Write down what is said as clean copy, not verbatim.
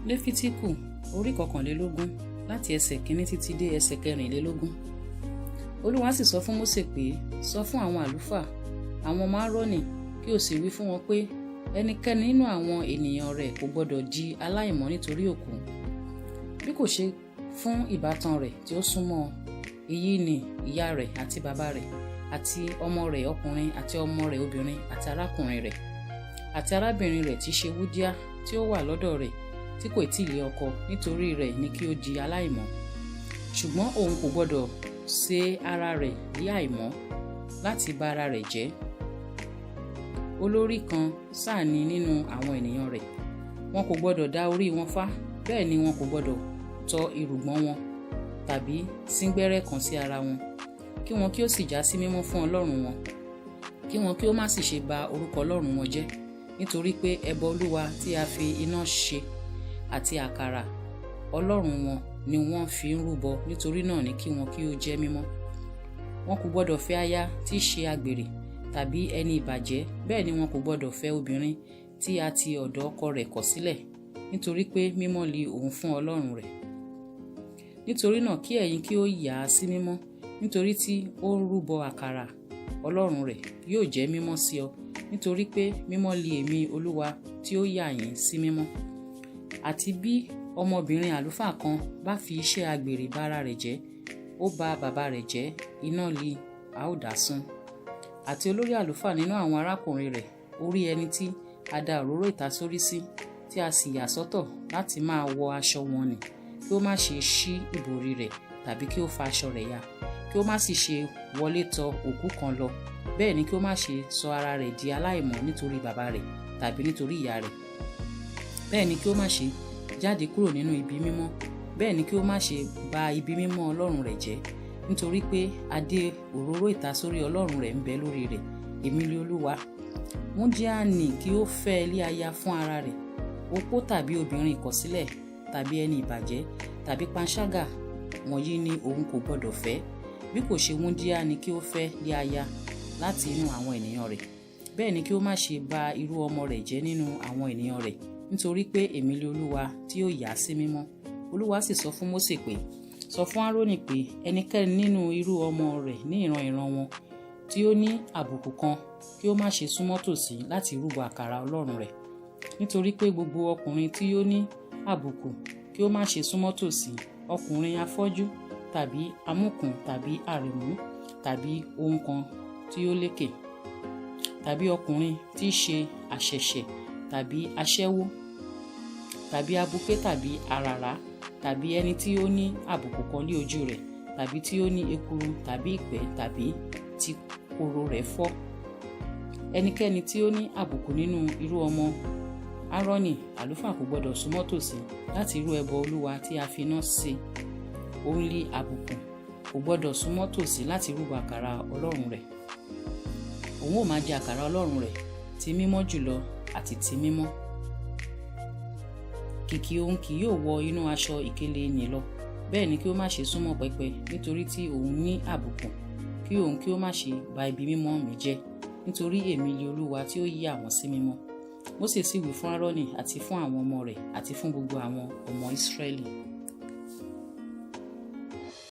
Lefitiku orí Kokanlelogun láti ẹsẹ̀ 1 títí dé ẹsẹ̀ 24. Olúwa sì sọ fún Mósè pé, sọ fún àwọn àlùfáà, àwọn ọmọ Áárónì, kí o sì wí fún wọn pé ẹnikẹ́ni nínú àwọn ènìyàn rẹ̀ kò gbọdọ̀ di aláìmọ́ nítorí òkú, bí kò ṣe fún ìbátan rẹ̀ tí ó súnmọ́, èyí ni ìyá rẹ̀ àti bàbá rẹ̀, àti ọmọ rẹ̀ ọkùnrin àti ọmọ rẹ̀ obìnrin àti arákùnrin rẹ̀ àti arábìnrin rẹ̀ tí ṣe wúdíá tí ó wà lọ́dọ̀ rẹ̀ tí kò tí ì lé ọkọ, nítorí rẹ̀ ni kí ó di aláìmọ́. Ṣùgbọ́n òun kò gbọdọ̀ ṣe ara rẹ̀ ní àìmọ́ láti bà ara rẹ̀ jẹ́. Olórí kan sáà ni nínú àwọn ènìyàn rẹ̀. Wọn kò gbọdọ̀ dá orí wọn fá, bẹ́ẹ̀ ni wọn kò gbọdọ̀ tọ irùngbọ̀n wọn tàbí síngbẹ́rẹ́ kan sí ara wọn, kí wọn kí ó sì já sí mímọ́ fún Ọlọ́run wọn, kí wọn kí ó má sì ṣe bà orúkọ Ọlọ́run wọn jẹ́, nítorí pé ẹbọ Olúwa tí a fi iná ṣe àti àkàrà Ọlọ́run wọn ni wọ́n fi ń rúbọ, nítorí náà ni kí wọn kí ó jẹ́ mímọ́. Wọn kò gbọdọ̀ fẹ́ aya tí í ṣe àgbèrè tàbí ẹni ìbàjẹ́, bẹ́ẹ̀ ni wọn kò gbọdọ̀ fẹ́ obìnrin tí a ti ọ̀dọ̀ ọkọ rẹ̀ kọ̀ sílẹ̀, nítorí pé mímọ́ li òun fún Ọlọ́run rẹ̀. Nítorí náà kí ẹ̀yin kí ó yà á sí mímọ́, nítorí tí ó ń rúbọ àkàrà Ọlọ́run rẹ̀ yóò jẹ́ mímọ́ sí ọ, nítorí pé mímọ́ li èmi Olúwa tí ó yà yín sí mímọ́. Àti bí ọmọbìnrin àlùfáà kan bá fi iṣẹ́ àgbèrè bà ara rẹ̀ jẹ́, ó bà bàbá rẹ̀ jẹ́, iná li a ó dà sun. Àti olórí àlùfáà nínú àwọn arákùnrin rẹ̀, orí ẹni tí a da òróró ìtasórí sí, tí a sì yà sọ́tọ̀ láti máa wọ aṣọ wọn nì, kí ó má ṣe ṣí ìbòrí rẹ̀ tàbí kí ó fa aṣọ rẹ̀ ya, kí ó má sì ṣe wọlé tọ òkú kan lọ, bẹ́ẹ̀ ni kí ó má ṣe sọ ara rẹ̀ di aláìmọ́ nítorí bàbá rẹ̀ tàbí nítorí ìyá rẹ̀, bẹ́ẹ̀ ni kí ó má ṣe jáde kúrò nínú ibi mímọ́, bẹ́ẹ̀ ni kí ó má ṣe bà ibi mímọ́ Ọlọ́run rẹ̀ jẹ́, nítorí pé adé òróró ìtasórí Ọlọ́run rẹ̀ ń bẹ lórí rẹ̀. Èmi ni Olúwa. Wúńdíá nì kí ó fẹ́ ilé aya fún ara rẹ̀, opó tàbí obìnrin ìkọ̀sílẹ̀ tàbí ẹni ìbàjẹ́ tàbí panṣágà, wọ̀nyí ni òun kò gbọdọ̀ fẹ́, bí kò ṣe wúńdíá ni kí ó fẹ́ ilé aya láti inú àwọn ènìyàn rẹ̀, bẹ́ẹ̀ ni kí ó má ṣe bà irú ọmọ rẹ̀ jẹ́ nínú àwọn ènìyàn rẹ̀, nítorí pé èmi ni Olúwa tí ó yà á sí mímọ́. Olúwa sì sọ fún Mósè pé, sọ fún Áárónì pé ẹnikẹ́ni nínú irú ọmọ rẹ̀ ní ìran wọn tí ó ní àbùkù kan, kí ó má ṣe súnmọ́ tòsí láti rúbọ àkàrà Ọlọ́run rẹ̀, nítorí pé gbogbo ọkùnrin tí ó ní àbùkù kí ó má ṣe súnmọ́ tòsí, ọkùnrin afọ́jú tàbí amúkùn tàbí àrẹ̀mú tàbí ohun kan tí ó lékè, tàbí ọkùnrin tí í ṣe àṣẹ̀ṣẹ̀ tàbí aṣẹ́wó tàbí abuké tàbí àràrá, tàbí ẹni tí ó ní àbùkù kan ní ojú rẹ̀, tàbí tí ó ní ekuru tàbí ìpẹ́ tàbí tí koro rẹ̀ fọ́. Ẹnikẹ́ni tí ó ní àbùkù nínú irú ọmọ Áárónì àlùfáà kò gbọdọ̀ súnmọ́ tòsí láti rú ẹbọ Olúwa tí a fi iná ṣe. Òun ní àbùkù, kò gbọdọ̀ súnmọ́ tòsí láti rúbọ àkàrà Ọlọ́run rẹ̀. Òun ó máa jẹ àkàrà Ọlọ́run rẹ̀ ti mímọ́ jùlọ àti ti mímọ́. Kìkì òun kì yóò wọ inú aṣọ ìkélé nì lọ, bẹ́ẹ̀ ni kí ó má ṣe súnmọ́ pẹpẹ, nítorí tí òun ní àbùkù, kí òun kí ó má ṣe bà ibi mímọ́ mi jẹ́, nítorí èmi ni Olúwa tí ó yà wọ́n sí mímọ́. Mósè sì wí fún Áárónì àti fún àwọn ọmọ rẹ̀ àti fún gbogbo àwọn ọmọ Ísírẹ́lì.